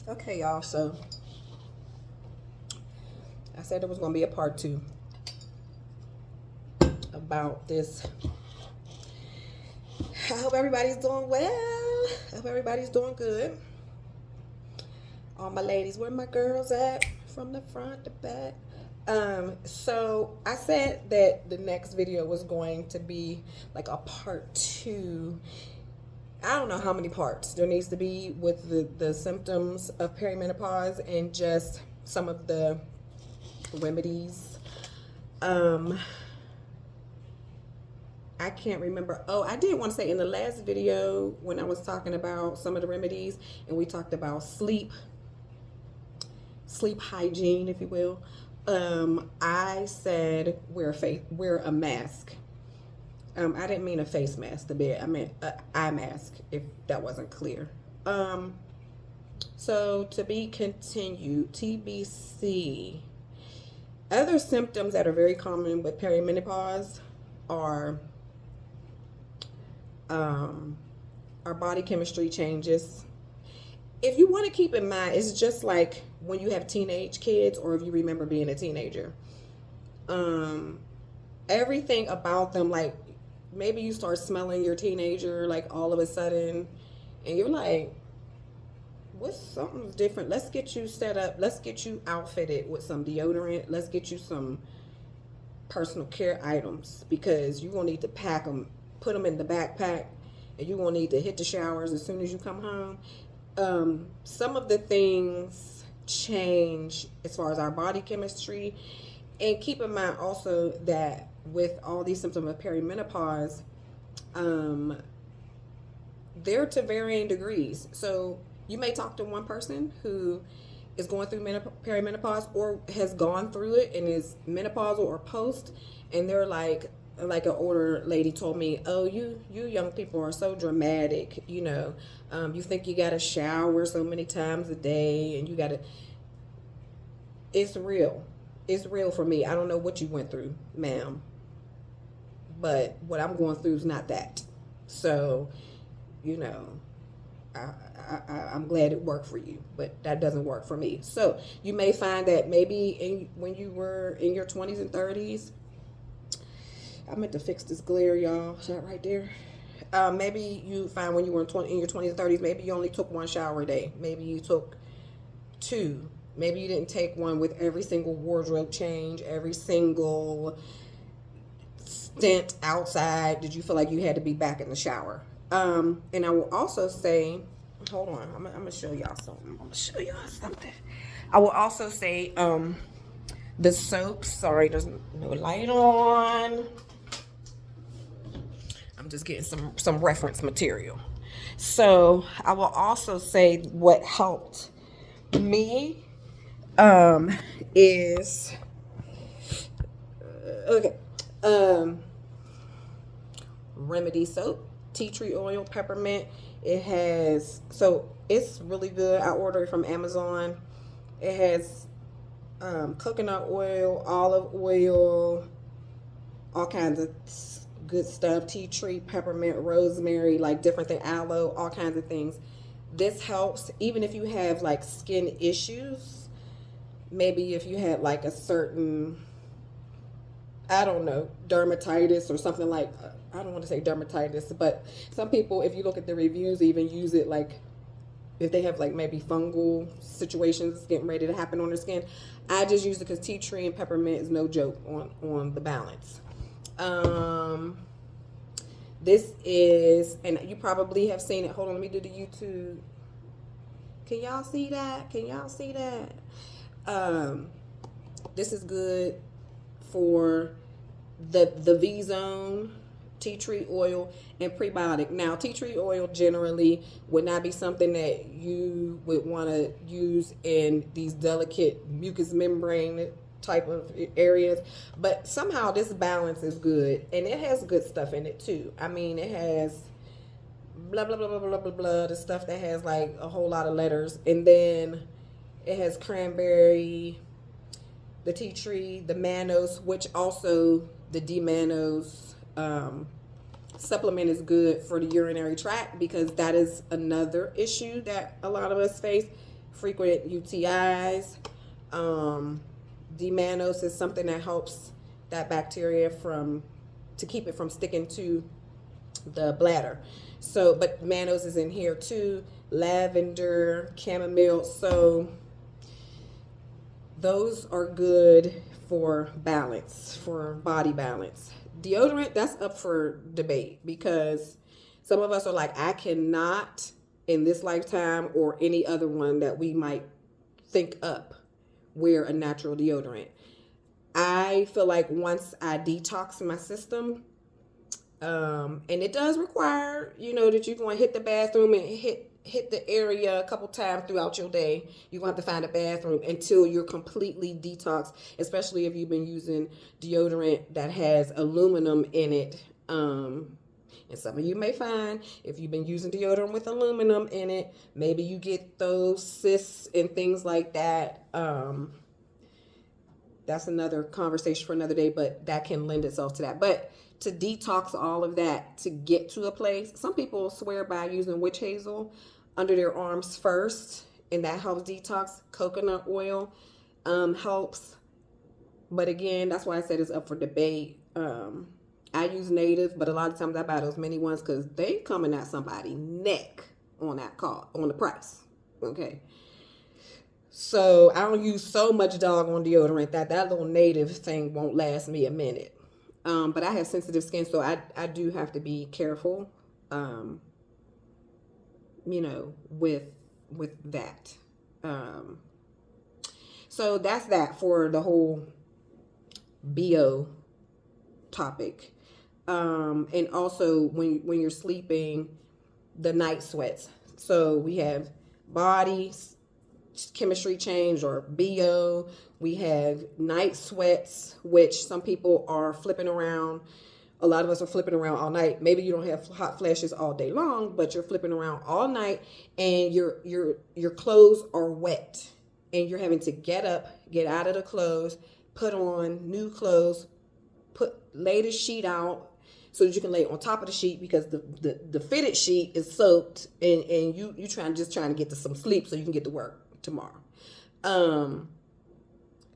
Okay, y'all, so I said there was going to be a part 2 about this. I hope everybody's doing well. I hope everybody's doing good. All my ladies, where my girls at? From the front to back. So I said that the next video was going to be like a part 2. I don't know how many parts there needs to be with the symptoms of perimenopause and just some of the remedies. I can't remember. Oh, I did want to say in the last video when I was talking about some of the remedies and we talked about sleep hygiene, if you will. I said wear a mask. I didn't mean a face mask, I meant an eye mask, if that wasn't clear. So to be continued, TBC. Other symptoms that are very common with perimenopause are our body chemistry changes. If you want to keep in mind, it's just like when you have teenage kids or if you remember being a teenager. Everything about them, like maybe you start smelling your teenager like all of a sudden and you're like, what's something's different? Let's get you set up. Let's get you outfitted with some deodorant. Let's get you some personal care items because you're going to need to pack them, put them in the backpack, and you're going to need to hit the showers as soon as you come home. Some of the things change as far as our body chemistry. And keep in mind also that with all these symptoms of perimenopause, they're to varying degrees. So you may talk to one person who is going through perimenopause or has gone through it and is menopausal or post, and they're like an older lady told me, oh, you young people are so dramatic, you think you got to shower so many times a day and you got to, it's real for me. I don't know what you went through, ma'am, but what I'm going through is not that. So I'm glad it worked for you, but that doesn't work for me. So you may find that maybe when you were in your 20s and 30s, I meant to fix this glare, y'all. Is that right there? Maybe you find when you were in your 20s and 30s, maybe you only took one shower a day. Maybe you took 2. Maybe you didn't take one with every single wardrobe change, every single stint outside. Did you feel like you had to be back in the shower? And I will also say, hold on, I'm gonna show y'all something. I will also say, the soaps. Sorry, there's no light on. I'm just getting some reference material. So I will also say what helped me is remedy soap, tea tree oil, peppermint. It's really good. I ordered it from Amazon. It has coconut oil, olive oil, all kinds of good stuff, tea tree, peppermint, rosemary, like different things, aloe, all kinds of things. This helps even if you have like skin issues. Maybe if you had like a certain, I don't know, dermatitis or something like, I don't want to say dermatitis, but some people, if you look at the reviews, even use it like if they have like maybe fungal situations getting ready to happen on their skin. I just use it because tea tree and peppermint is no joke on the balance. This is, and you probably have seen it. Hold on, let me do the YouTube. Can y'all see that? This is good for the V-zone, tea tree oil, and prebiotic. Now, tea tree oil generally would not be something that you would want to use in these delicate mucous membrane type of areas, but somehow this balance is good, and it has good stuff in it too. I mean, it has blah blah blah blah blah blah blah, the stuff that has like a whole lot of letters, and then it has cranberry, the tea tree, the mannose, which also the D-mannose supplement is good for the urinary tract, because that is another issue that a lot of us face frequent UTIs. D-mannose is something that helps that bacteria to keep it from sticking to the bladder. So, but mannose is in here too. Lavender, chamomile. So those are good for balance, for body balance. Deodorant, that's up for debate because some of us are like, I cannot in this lifetime or any other one that we might think up wear a natural deodorant. I feel like once I detox my system, and it does require, that you're going to hit the bathroom and hit the area a couple times throughout your day. You're going to have to find a bathroom until you're completely detoxed, especially if you've been using deodorant that has aluminum in it. And some of you may find if you've been using deodorant with aluminum in it, maybe you get those cysts and things like that. That's another conversation for another day, but that can lend itself to that. But to detox all of that, to get to a place, some people swear by using witch hazel under their arms first, and that helps detox. Coconut oil helps. But again, that's why I said it's up for debate. I use native, but a lot of times I buy those mini ones because they coming at somebody's neck on the price. Okay. So I don't use so much doggone deodorant that little native thing won't last me a minute. But I have sensitive skin, so I do have to be careful, with that. So that's that for the whole BO topic. And also when you're sleeping, the night sweats. So we have body chemistry change or BO. We have night sweats, which some people are flipping around. A lot of us are flipping around all night. Maybe you don't have hot flashes all day long, but you're flipping around all night and your clothes are wet and you're having to get up, get out of the clothes, put on new clothes, lay the sheet out so that you can lay on top of the sheet because the fitted sheet is soaked and you trying to get to some sleep so you can get to work tomorrow.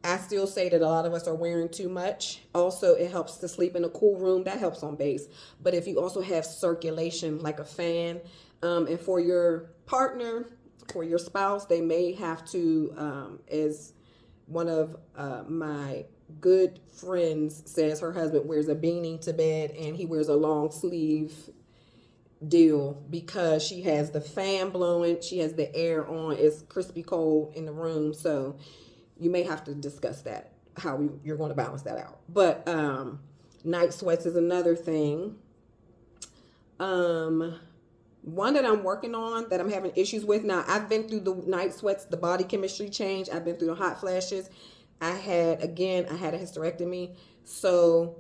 I still say that a lot of us are wearing too much. Also, it helps to sleep in a cool room. That helps on base. But if you also have circulation like a fan, and for your partner, for your spouse, they may have to, as one of my good friends says, her husband wears a beanie to bed and he wears a long sleeve deal because she has the fan blowing, she has the air on, it's crispy cold in the room. So you may have to discuss that, how you're going to balance that out. But night sweats is another thing. One that I'm working on that I'm having issues with now, I've been through the night sweats, the body chemistry change, I've been through the hot flashes. I had a hysterectomy, so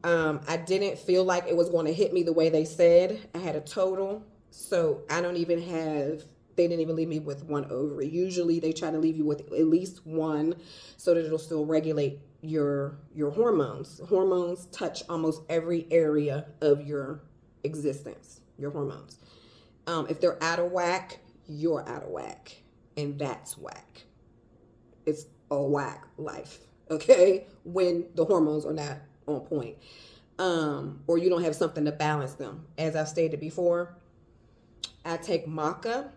I didn't feel like it was going to hit me the way they said. I had a total, so they didn't even leave me with one ovary. Usually they try to leave you with at least one so that it'll still regulate your hormones. Hormones touch almost every area of your existence, your hormones. If they're out of whack, you're out of whack, and that's whack. It's a whack life, okay? When the hormones are not on point, or you don't have something to balance them. As I've stated before, I take maca.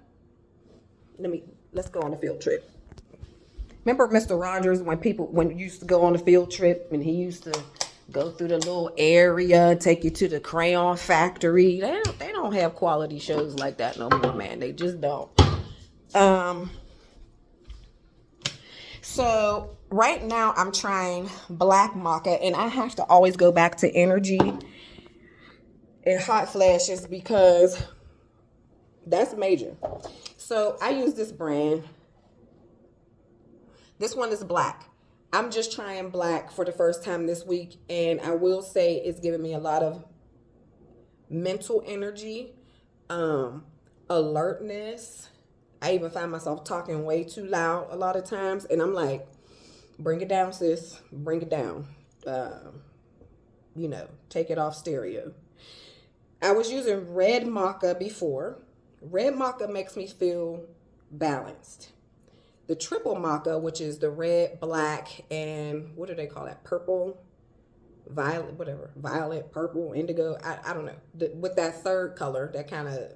Let's go on a field trip. Remember Mr. Rogers when he used to go on a field trip and he used to go through the little area, take you to the crayon factory. They don't have quality shows like that no more, man. They just don't. So right now I'm trying black maca, and I have to always go back to energy and hot flashes because that's major. So I use this brand. This one is black. I'm just trying black for the first time this week, and I will say it's giving me a lot of mental energy, alertness. I even find myself talking way too loud a lot of times, and I'm like, bring it down, sis. Bring it down. Take it off stereo. I was using red maca before. Red maca makes me feel balanced. the triple maca, which is the red, black, and what do they call that? Purple, violet, whatever, violet, purple, indigo. I don't know. With that third color, that kind of,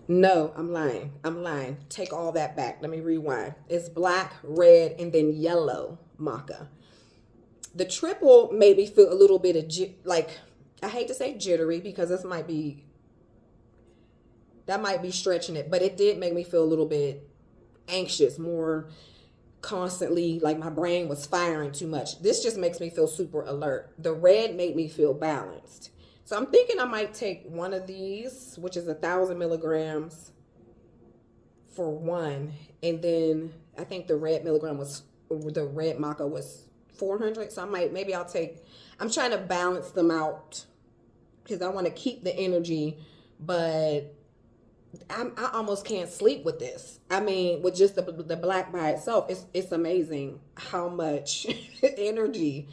no, I'm lying. I'm lying. Take all that back. Let me rewind. It's black, red, and then yellow maca. The triple made me feel a little bit of like, I hate to say jittery because that might be stretching it, but it did make me feel a little bit anxious, more constantly, like my brain was firing too much. This just makes me feel super alert. The red made me feel balanced. So I'm thinking I might take one of these, which is 1,000 milligrams for one. And then I think the red maca was 400. So I'm trying to balance them out because I want to keep the energy, but I almost can't sleep with this. I mean, with just the black by itself, it's amazing how much energy.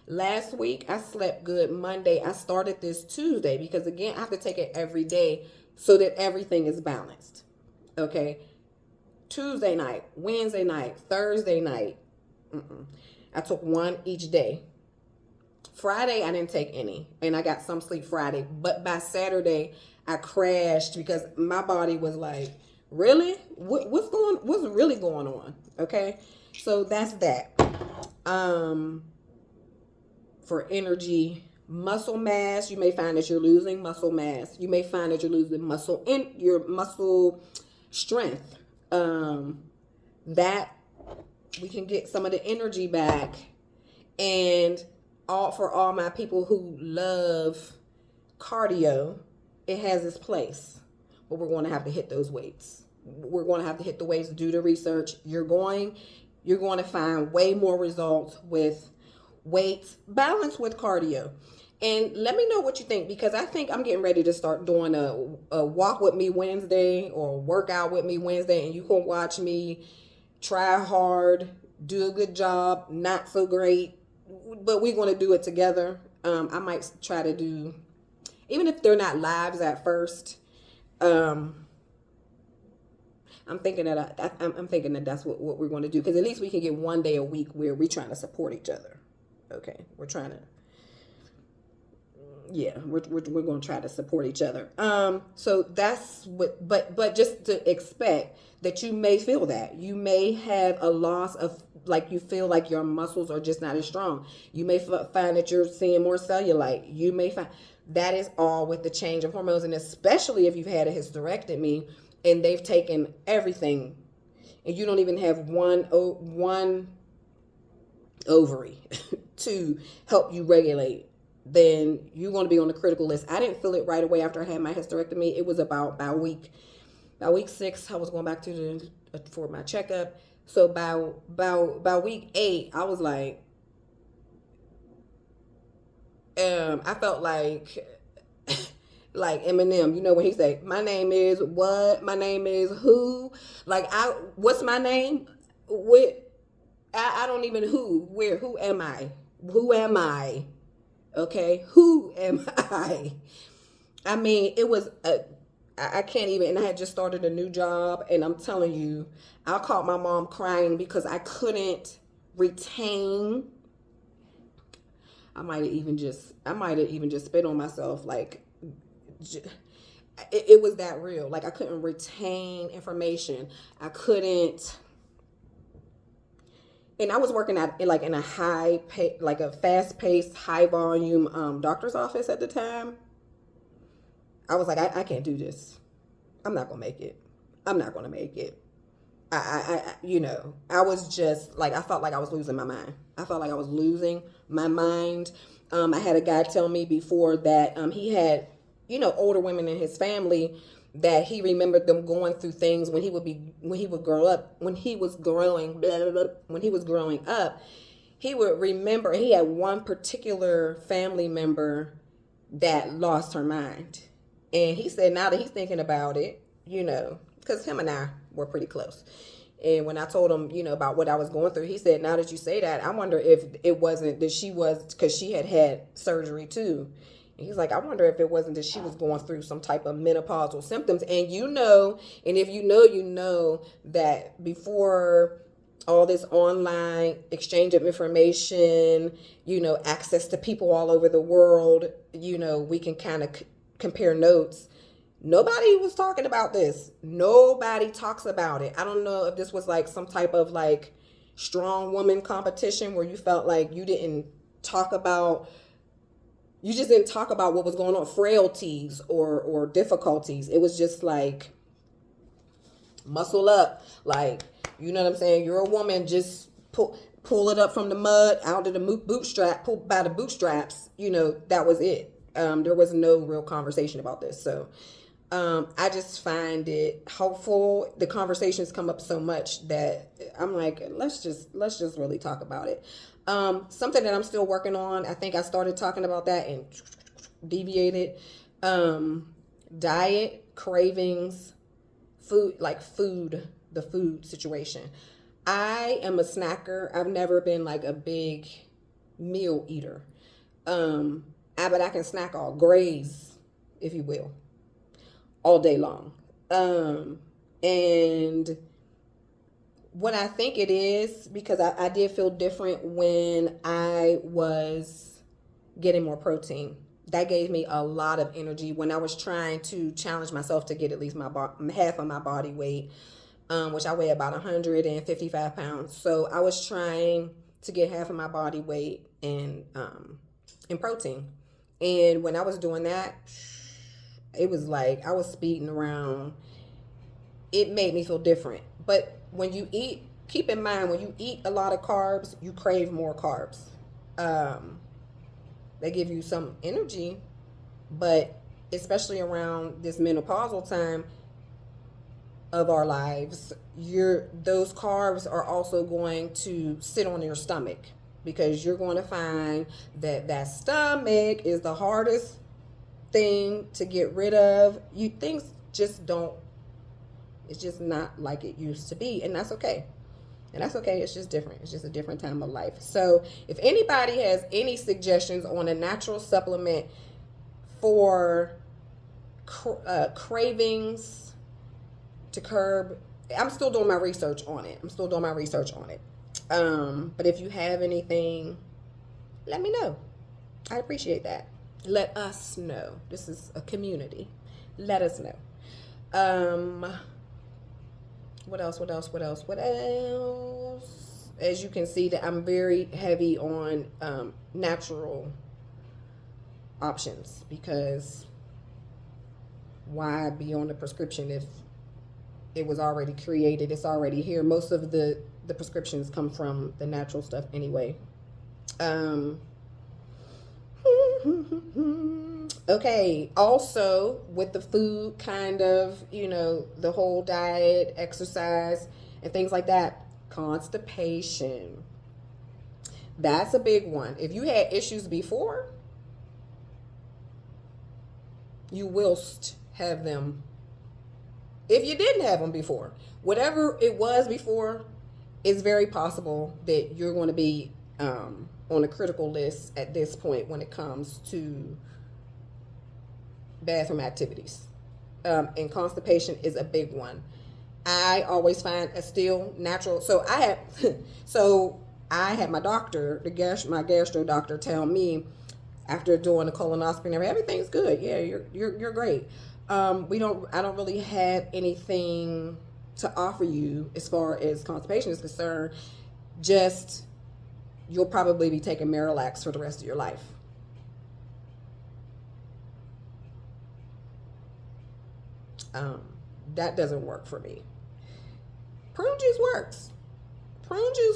Last week, I slept good Monday. I started this Tuesday because, again, I have to take it every day so that everything is balanced. Okay? Tuesday night, Wednesday night, Thursday night. I took one each day. Friday, I didn't take any, and I got some sleep Friday. But by Saturday, I crashed because my body was like, really? What's really going on? Okay? So that's that. For energy, muscle mass, you may find that you're losing muscle mass. You may find that you're losing muscle in your muscle strength. That we can get some of the energy back. And for all my people who love cardio, it has its place, but we're going to have to hit those weights. We're going to have to hit the weights, do the research. You're going to find way more results with weights balanced with cardio. And let me know what you think, because I think I'm getting ready to start doing a walk with me Wednesday or workout with me Wednesday, and you can watch me try hard, do a good job, not so great, but we're going to do it together. I might try to do, even if they're not lives at first, I'm thinking that that's what we're going to do, because at least we can get one day a week where we're trying to support each other. Okay, we're trying to, we're going to try to support each other. So that's what, but just to expect that you may feel that you may have a loss of, like, you feel like your muscles are just not as strong. You may find that you're seeing more cellulite. You may find that is all with the change of hormones, and especially if you've had a hysterectomy and they've taken everything and you don't even have one ovary to help you regulate, then you're going to be on the critical list. I didn't feel it right away after I had my hysterectomy. It was about week 6, I was going back for my checkup. So by week 8, I was like, I felt like Eminem, you know, when he say, my name is what? My name is who? Like, what's my name? I don't even who am I? Who am I? Okay, who am I? I mean, it was I can't even, and I had just started a new job, and I'm telling you, I caught my mom crying because I couldn't retain. I might have even just spit on myself. Like, it was that real. Like, I couldn't retain information. I couldn't. And I was working in a a fast-paced, high-volume doctor's office at the time. I was like, I can't do this. I'm not gonna make it. I'm not gonna make it. I was just like, I felt like I was losing my mind. I felt like I was losing my mind. I had a guy tell me before that he had, older women in his family that he remembered them going through things when he was growing up. He would remember, he had one particular family member that lost her mind. And he said now that he's thinking about it, because him and I were pretty close. And when I told him, about what I was going through, he said, now that you say that, I wonder if it wasn't that because she had surgery too. And he's like, I wonder if it wasn't that she was going through some type of menopausal symptoms. And you know, and if you know, you know that before all this online exchange of information, you know, access to people all over the world, you know, we can kind of compare notes. Nobody was talking about this. Nobody talks about it. I don't know if this was like some type of like strong woman competition where you felt like you just didn't talk about what was going on, frailties or difficulties. It was just like, muscle up. Like, you know what I'm saying? You're a woman, just pull it up from the mud, out of the pull by the bootstraps. You know, that was it. There was no real conversation about this. So I just find it helpful. The conversations come up so much that I'm like, let's just really talk about it. Something that I'm still working on. I think I started talking about that and deviated. Diet, cravings, the food situation. I am a snacker. I've never been like a big meal eater. But I can snack all graze, if you will, all day long. And what I think it is, because I did feel different when I was getting more protein. That gave me a lot of energy when I was trying to challenge myself to get at least half of my body weight, which I weigh about 155 pounds. So I was trying to get half of my body weight in protein. And when I was doing that, it was like I was speeding around. It made me feel different. But when you eat, keep in mind, when you eat a lot of carbs, you crave more carbs. They give you some energy, but especially around this menopausal time of our lives, those carbs are also going to sit on your stomach, because you're going to find that stomach is the hardest thing to get rid of. Things just don't, it's just not like it used to be, and that's okay. And that's okay. It's just different. It's just a different time of life. So if anybody has any suggestions on a natural supplement for cravings to curb, I'm still doing my research on it. But if you have anything, let me know. I appreciate that. Let us know. This is a community. Let us know. What else? As you can see, that I'm very heavy on natural options, because why be on the prescription if it was already created? It's already here. Most of the prescriptions come from the natural stuff anyway. Okay, also with the food, kind of, you know, the whole diet, exercise, and things like that, constipation. That's a big one. If you had issues before, you will have them. If you didn't have them before, whatever it was before, it's very possible that you're going to be on a critical list at this point when it comes to bathroom activities. And constipation is a big one. I always find a still natural. So I had my doctor, my gastro doctor, tell me after doing a colonoscopy and everything's good. Yeah, you're great. I don't really have anything to offer you as far as constipation is concerned. Just, you'll probably be taking Marilax for the rest of your life. That doesn't work for me. Prune juice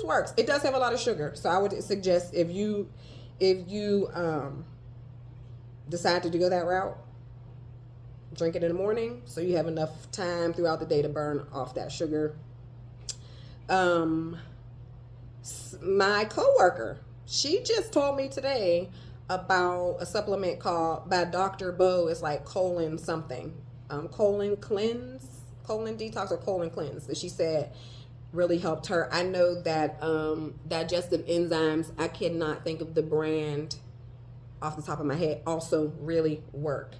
works. It does have a lot of sugar, so I would suggest if you decide to go that route, drink it in the morning so you have enough time throughout the day to burn off that sugar. My coworker, she just told me today about a supplement called by Dr. Bo. It's like colon something. Colon detox or colon cleanse, that she said really helped her. I know that digestive enzymes, I cannot think of the brand off the top of my head also really work.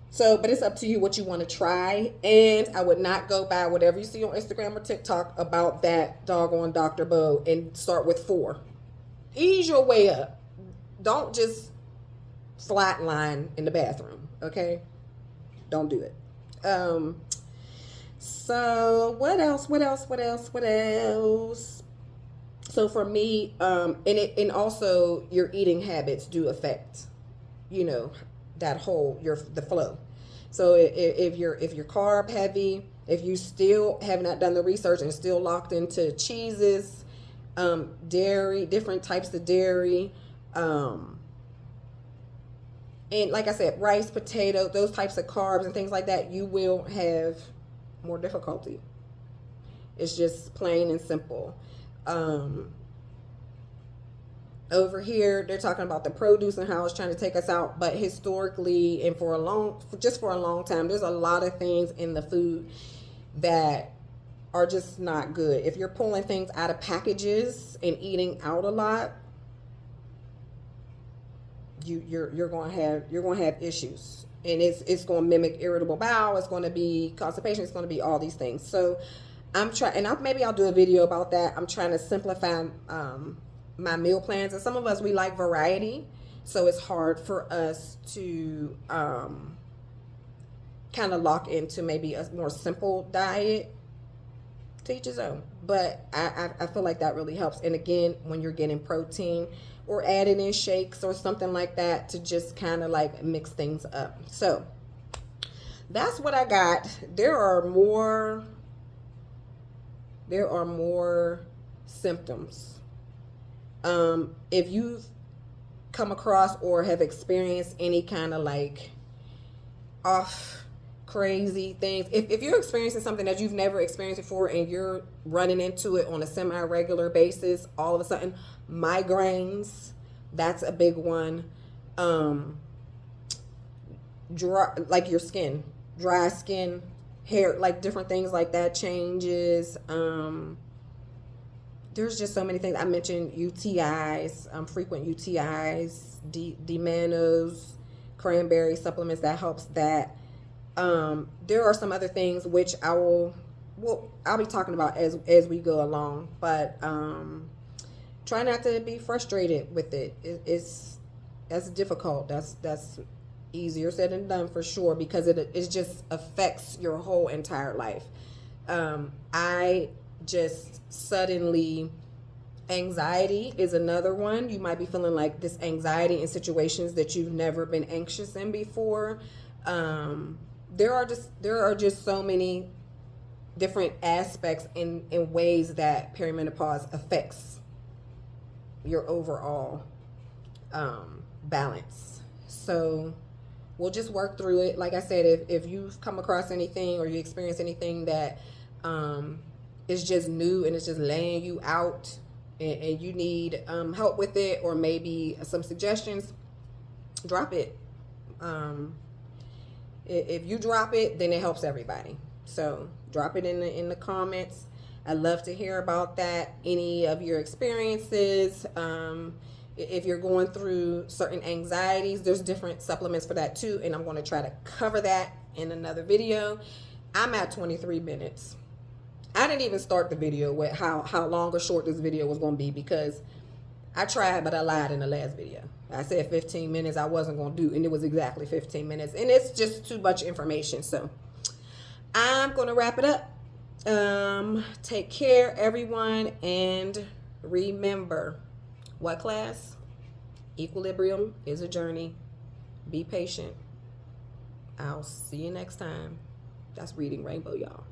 So, but it's up to you what you want to try. And I would not go by whatever you see on Instagram or TikTok about that doggone Dr. Bo and start with 4. Ease your way up. Don't just flatline in the bathroom, okay? Don't do it. So what else? So for me, and also your eating habits do affect, that whole the flow. So if you're carb heavy, if you still have not done the research and still locked into cheeses, dairy, different types of dairy, and like I said, rice, potato, those types of carbs and things like that, you will have more difficulty. It's just plain and simple. Over here, they're talking about the produce and how it's trying to take us out. But historically, and for a long time, there's a lot of things in the food that are just not good. If you're pulling things out of packages and eating out a lot, you're going to have issues, and it's going to mimic irritable bowel. It's going to be constipation. It's going to be all these things. So I'm trying, and maybe I'll do a video about that. I'm trying to simplify my meal plans, and some of us, we like variety, so it's hard for us to kind of lock into maybe a more simple diet. To each his own, but I feel like that really helps. And again, when you're getting protein or adding in shakes or something like that, to just kind of like mix things up. So that's what I got. There are more symptoms. If you've come across or have experienced any kind of like off crazy things, if you're experiencing something that you've never experienced before and you're running into it on a semi-regular basis, all of a sudden, migraines, that's a big one. Dry, like your skin, dry skin, hair, like different things like that changes. There's just so many things. I mentioned UTIs, frequent UTIs, D-Manos, cranberry supplements, that helps that. There are some other things which I'll be talking about as we go along, but try not to be frustrated with it. That's difficult. That's easier said than done for sure, because it just affects your whole entire life. I just suddenly, anxiety is another one. You might be feeling like this anxiety in situations that you've never been anxious in before. There are just so many different aspects in ways that perimenopause affects your overall balance. So we'll just work through it. Like I said, if you've come across anything or you experience anything that is just new and it's just laying you out, and you need help with it, or maybe some suggestions, drop it. If you drop it, then it helps everybody. So drop it in the comments. I'd love to hear about that. Any of your experiences. If you're going through certain anxieties, there's different supplements for that too, and I'm going to try to cover that in another video. I'm at 23 minutes. I didn't even start the video with how long or short this video was going to be, because I tried, but I lied in the last video. I said 15 minutes I wasn't going to do, and it was exactly 15 minutes. And it's just too much information. So I'm going to wrap it up. Take care, everyone. And remember, what class? Equilibrium is a journey. Be patient. I'll see you next time. That's Reading Rainbow, y'all.